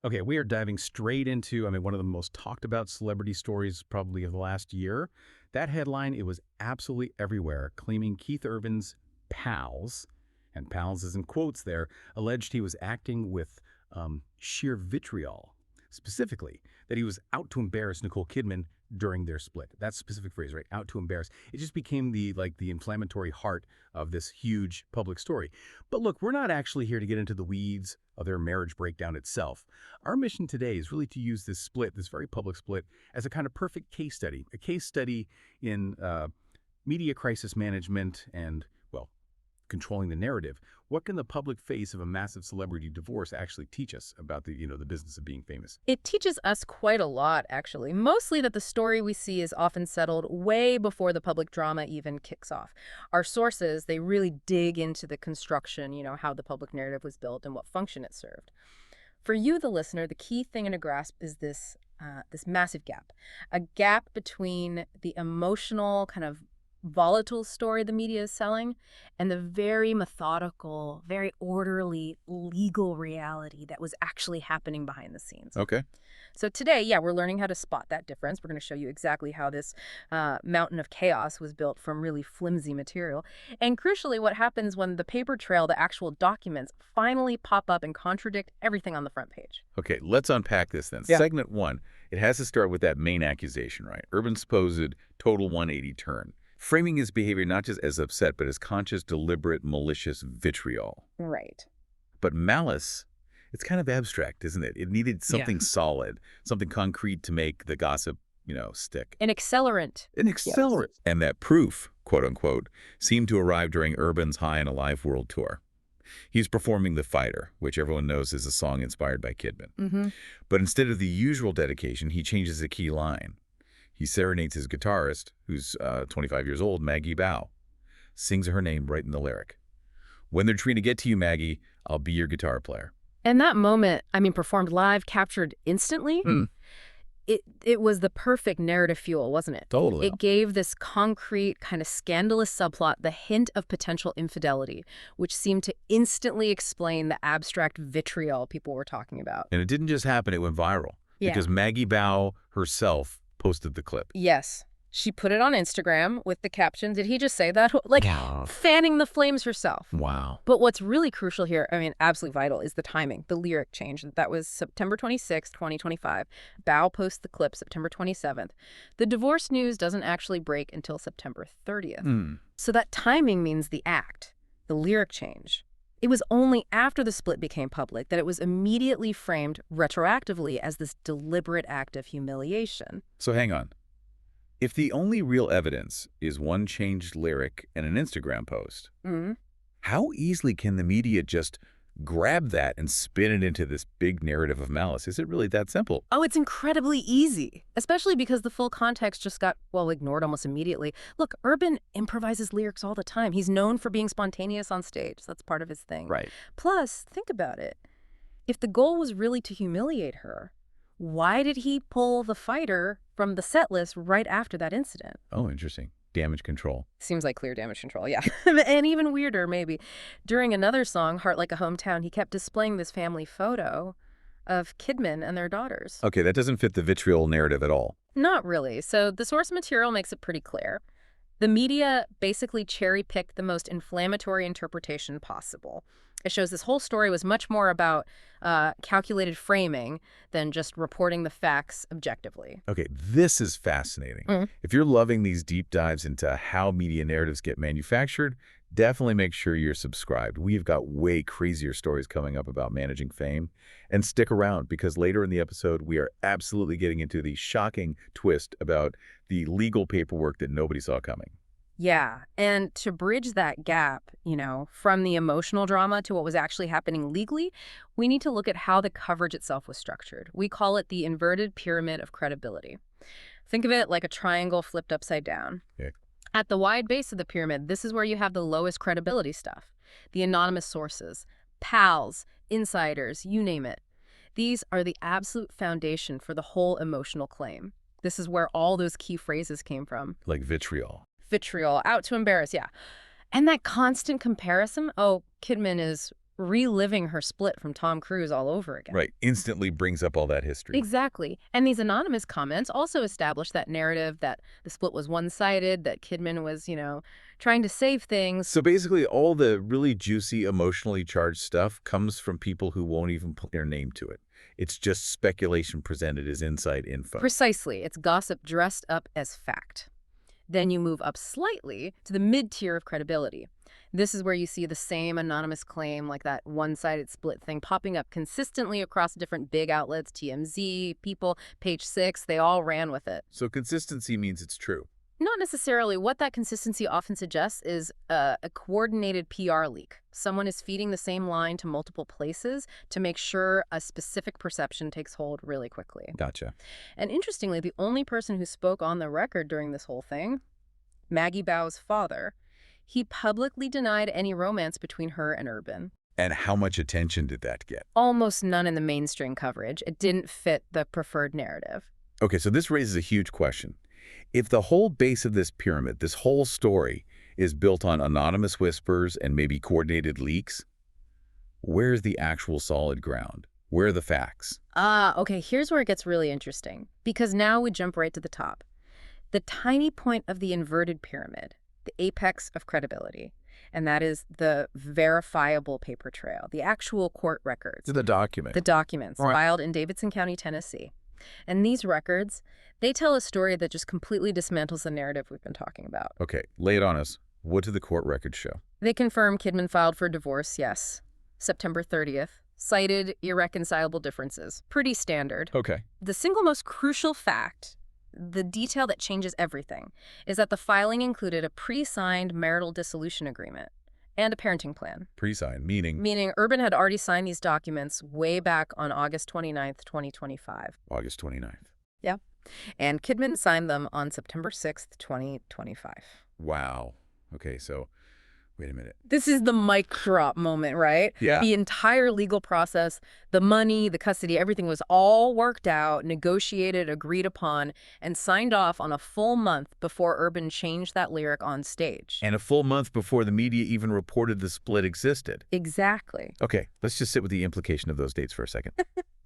Okay, we are diving straight into, one of the most talked about celebrity stories probably of the last year. That headline, it was absolutely everywhere, claiming Keith Urban's pals, and pals is in quotes there, alleged he was acting with sheer vitriol. Specifically, that he was out to embarrass Nicole Kidman during their split. That specific phrase, right? Out to embarrass. It just became the inflammatory heart of this huge public story. But look, we're not actually here to get into the weeds of their marriage breakdown itself. Our mission today is really to use this split, this very public split, as a kind of perfect case study. A case study in media crisis management and, well, controlling the narrative. What can the public face of a massive celebrity divorce actually teach us about the business of being famous? It teaches us quite a lot, actually. Mostly that the story we see is often settled way before the public drama even kicks off. Our sources, they really dig into the construction, how the public narrative was built and what function it served. For you, the listener, the key thing to grasp is this massive gap. A gap between the emotional kind of volatile story the media is selling and the very methodical, very orderly legal reality that was actually happening behind the scenes. Okay. So today, we're learning how to spot that difference. We're going to show you exactly how this mountain of chaos was built from really flimsy material. And crucially, what happens when the paper trail, the actual documents, finally pop up and contradict everything on the front page. Okay, let's unpack this then. Yeah. Segment 1, it has to start with that main accusation, right? Urban's supposed total 180 turn. Framing his behavior not just as upset, but as conscious, deliberate, malicious vitriol. Right. But malice, it's kind of abstract, isn't it? It needed something solid, something concrete to make the gossip, stick. An accelerant. An accelerant. Yes. And that proof, quote unquote, seemed to arrive during Urban's High and Alive World Tour. He's performing The Fighter, which everyone knows is a song inspired by Kidman. Mm-hmm. But instead of the usual dedication, he changes a key line. He serenades his guitarist, who's 25 years old, Maggie Baugh. Sings her name right in the lyric. When they're trying to get to you, Maggie, I'll be your guitar player. And that moment, performed live, captured instantly, it was the perfect narrative fuel, wasn't it? Totally. It gave this concrete, kind of scandalous subplot the hint of potential infidelity, which seemed to instantly explain the abstract vitriol people were talking about. And it didn't just happen, it went viral. Yeah. Because Maggie Baugh herself posted the clip. Yes. She put it on Instagram with the caption, did he just say that? Wow. Fanning the flames herself. Wow. But what's really crucial here, absolutely vital, is the timing, the lyric change. That was September 26, 2025. Baugh posts the clip September 27th. The divorce news doesn't actually break until September 30th. So that timing means the act, the lyric change. It was only after the split became public that it was immediately framed retroactively as this deliberate act of humiliation. So hang on. If the only real evidence is one changed lyric and an Instagram post, how easily can the media just grab that and spin it into this big narrative of malice? Is it really that simple? Oh, it's incredibly easy, especially because the full context just got, ignored almost immediately. Look, Urban improvises lyrics all the time. He's known for being spontaneous on stage. That's part of his thing. Right. Plus, think about it. If the goal was really to humiliate her, why did he pull The Fighter from the set list right after that incident? Oh, interesting. Damage control. Seems like clear damage control, yeah. And even weirder, maybe. During another song, Heart Like a Hometown, he kept displaying this family photo of Kidman and their daughters. Okay, that doesn't fit the vitriol narrative at all. Not really. So the source material makes it pretty clear. The media basically cherry-picked the most inflammatory interpretation possible. It shows this whole story was much more about calculated framing than just reporting the facts objectively. Okay, this is fascinating. If you're loving these deep dives into how media narratives get manufactured, definitely make sure you're subscribed. We've got way crazier stories coming up about managing fame. And stick around, because later in the episode, we are absolutely getting into the shocking twist about the legal paperwork that nobody saw coming. Yeah, and to bridge that gap, from the emotional drama to what was actually happening legally, we need to look at how the coverage itself was structured. We call it the inverted pyramid of credibility. Think of it like a triangle flipped upside down. Yeah. At the wide base of the pyramid, this is where you have the lowest credibility stuff. The anonymous sources, pals, insiders, you name it. These are the absolute foundation for the whole emotional claim. This is where all those key phrases came from. Like vitriol. Vitriol, out to embarrass, yeah. And that constant comparison, Kidman is reliving her split from Tom Cruise all over again. Right. Instantly brings up all that history. Exactly. And these anonymous comments also establish that narrative that the split was one-sided, that Kidman was, trying to save things. So basically, all the really juicy, emotionally charged stuff comes from people who won't even put their name to it. It's just speculation presented as inside info. Precisely. It's gossip dressed up as fact. Then you move up slightly to the mid-tier of credibility. This is where you see the same anonymous claim, like that one-sided split thing, popping up consistently across different big outlets, TMZ, People, Page Six. They all ran with it. So consistency means it's true. Not necessarily. What that consistency often suggests is a coordinated PR leak. Someone is feeding the same line to multiple places to make sure a specific perception takes hold really quickly. Gotcha. And interestingly, the only person who spoke on the record during this whole thing, Maggie Baugh's father, he publicly denied any romance between her and Urban. And how much attention did that get? Almost none in the mainstream coverage. It didn't fit the preferred narrative. Okay, so this raises a huge question. If the whole base of this pyramid, this whole story, is built on anonymous whispers and maybe coordinated leaks, where's the actual solid ground? Where are the facts? Okay, here's where it gets really interesting. Because now we jump right to the top. The tiny point of the inverted pyramid, the apex of credibility, and that is the verifiable paper trail, the actual court records. The document. The documents Right. filed in Davidson County, Tennessee. And these records, they tell a story that just completely dismantles the narrative we've been talking about. Okay, lay it on us. What do the court records show? They confirm Kidman filed for divorce, yes, September 30th, cited irreconcilable differences. Pretty standard. Okay. The single most crucial fact, the detail that changes everything, is that the filing included a pre-signed marital dissolution agreement and a parenting plan. Pre-signed, meaning Meaning Urban had already signed these documents way back on August 29th, 2025. August 29th. Yeah. And Kidman signed them on September 6th, 2025. Wow. Okay, so wait a minute. This is the mic drop moment, right? Yeah. The entire legal process, the money, the custody, everything was all worked out, negotiated, agreed upon, and signed off on a full month before Urban changed that lyric on stage. And a full month before the media even reported the split existed. Exactly. Okay, let's just sit with the implication of those dates for a second.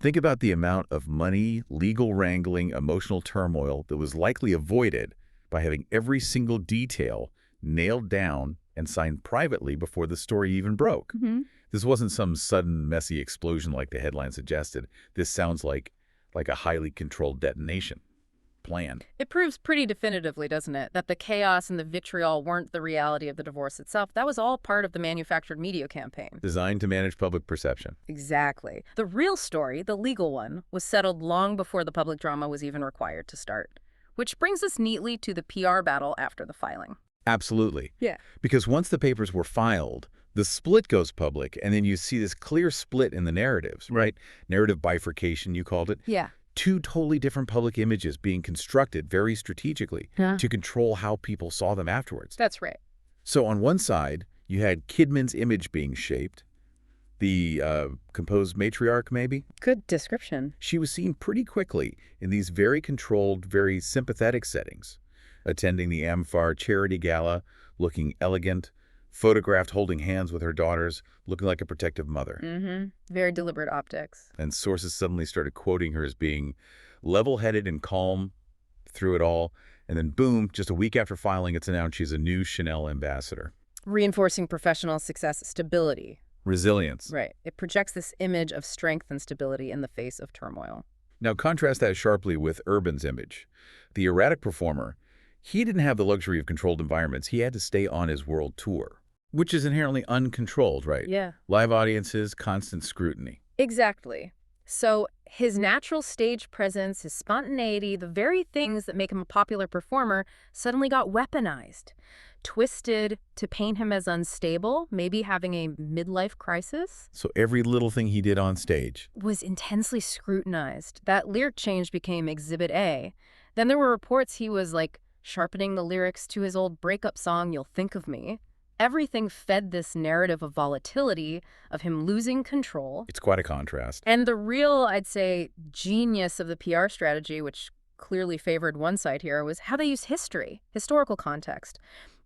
Think about the amount of money, legal wrangling, emotional turmoil that was likely avoided by having every single detail nailed down and signed privately before the story even broke. Mm-hmm. This wasn't some sudden, messy explosion like the headline suggested. This sounds like a highly controlled detonation plan. It proves pretty definitively, doesn't it, that the chaos and the vitriol weren't the reality of the divorce itself. That was all part of the manufactured media campaign. Designed to manage public perception. Exactly. The real story, the legal one, was settled long before the public drama was even required to start. Which brings us neatly to the PR battle after the filing. Absolutely. Yeah. Because once the papers were filed, the split goes public, and then you see this clear split in the narratives, right? Narrative bifurcation, you called it. Yeah. Two totally different public images being constructed very strategically to control how people saw them afterwards. That's right. So on one side, you had Kidman's image being shaped, the composed matriarch maybe. Good description. She was seen pretty quickly in these very controlled, very sympathetic settings, attending the Amfar charity gala, looking elegant, photographed holding hands with her daughters, looking like a protective mother. Mm-hmm. Very deliberate optics. And sources suddenly started quoting her as being level-headed and calm through it all. And then boom, just a week after filing, it's announced she's a new Chanel ambassador. Reinforcing professional success, stability. Resilience. Right. It projects this image of strength and stability in the face of turmoil. Now contrast that sharply with Urban's image. The erratic performer, he didn't have the luxury of controlled environments. He had to stay on his world tour, which is inherently uncontrolled, right? Yeah. Live audiences, constant scrutiny. Exactly. So his natural stage presence, his spontaneity, the very things that make him a popular performer suddenly got weaponized, twisted to paint him as unstable, maybe having a midlife crisis. So every little thing he did on stage Was intensely scrutinized. That lyric change became Exhibit A. Then there were reports he was like sharpening the lyrics to his old breakup song, You'll Think of Me. Everything fed this narrative of volatility, of him losing control. It's quite a contrast. And the real, I'd say, genius of the PR strategy, which clearly favored one side here, was how they used history, historical context.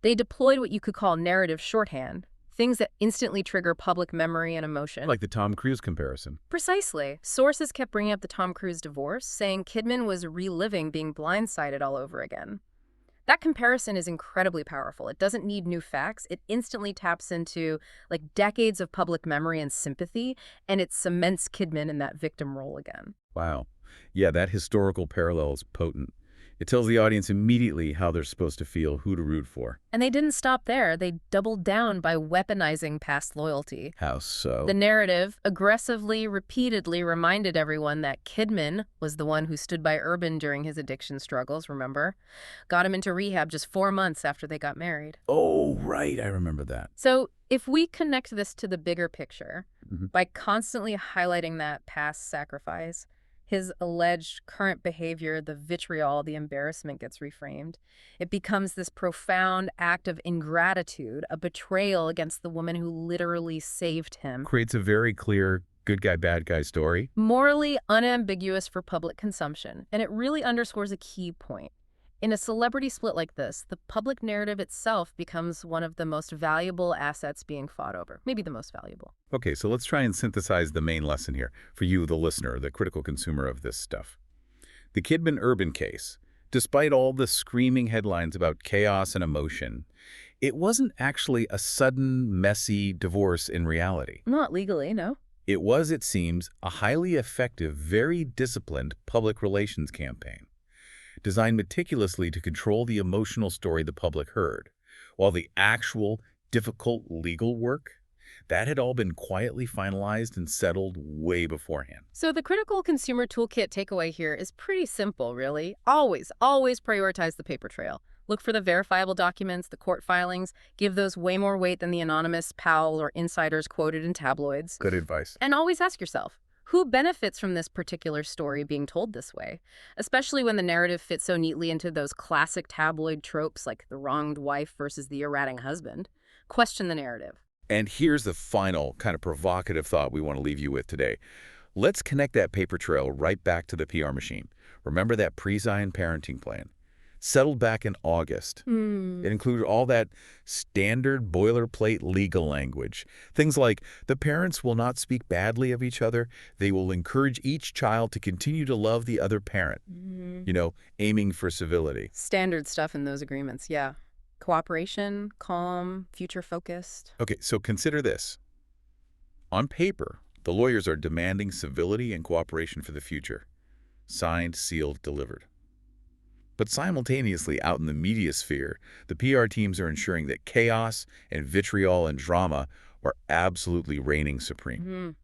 They deployed what you could call narrative shorthand, things that instantly trigger public memory and emotion. Like the Tom Cruise comparison. Precisely. Sources kept bringing up the Tom Cruise divorce, saying Kidman was reliving being blindsided all over again. That comparison is incredibly powerful. It doesn't need new facts. It instantly taps into decades of public memory and sympathy, and it cements Kidman in that victim role again. Wow. Yeah, that historical parallel is potent. It tells the audience immediately how they're supposed to feel, who to root for. And they didn't stop there. They doubled down by weaponizing past loyalty. How so? The narrative aggressively, repeatedly reminded everyone that Kidman was the one who stood by Urban during his addiction struggles, remember? Got him into rehab just 4 months after they got married. Oh, right. I remember that. So if we connect this to the bigger picture, by constantly highlighting that past sacrifice, his alleged current behavior, the vitriol, the embarrassment gets reframed. It becomes this profound act of ingratitude, a betrayal against the woman who literally saved him. Creates a very clear good guy, bad guy story. Morally unambiguous for public consumption. And it really underscores a key point. In a celebrity split like this, the public narrative itself becomes one of the most valuable assets being fought over. Maybe the most valuable. Okay, so let's try and synthesize the main lesson here for you, the listener, the critical consumer of this stuff. The Kidman-Urban case, despite all the screaming headlines about chaos and emotion, it wasn't actually a sudden, messy divorce in reality. Not legally, no. It was, it seems, a highly effective, very disciplined public relations campaign, designed meticulously to control the emotional story the public heard, while the actual, difficult legal work, that had all been quietly finalized and settled way beforehand. So the critical consumer toolkit takeaway here is pretty simple, really. Always prioritize the paper trail. Look for the verifiable documents, the court filings. Give those way more weight than the anonymous pal or insiders quoted in tabloids. Good advice. And always ask yourself, who benefits from this particular story being told this way? Especially when the narrative fits so neatly into those classic tabloid tropes like the wronged wife versus the errating husband. Question the narrative. And here's the final kind of provocative thought we want to leave you with today. Let's connect that paper trail right back to the PR machine. Remember that pre-Zion parenting plan? Settled back in August. It included all that standard boilerplate legal language. Things like, the parents will not speak badly of each other. They will encourage each child to continue to love the other parent. You know, aiming for civility. Standard stuff in those agreements, yeah. Cooperation, calm, future-focused. Okay, so consider this. On paper, the lawyers are demanding civility and cooperation for the future. Signed, sealed, delivered. But simultaneously, out in the media sphere, the PR teams are ensuring that chaos and vitriol and drama are absolutely reigning supreme.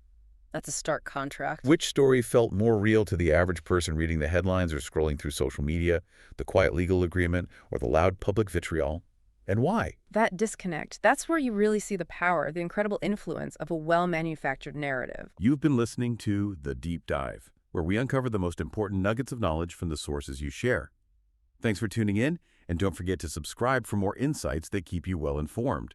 That's a stark contrast. Which story felt more real to the average person reading the headlines or scrolling through social media, the quiet legal agreement, or the loud public vitriol? And why? That disconnect, that's where you really see the power, the incredible influence of a well-manufactured narrative. You've been listening to The Deep Dive, where we uncover the most important nuggets of knowledge from the sources you share. Thanks for tuning in, and don't forget to subscribe for more insights that keep you well informed.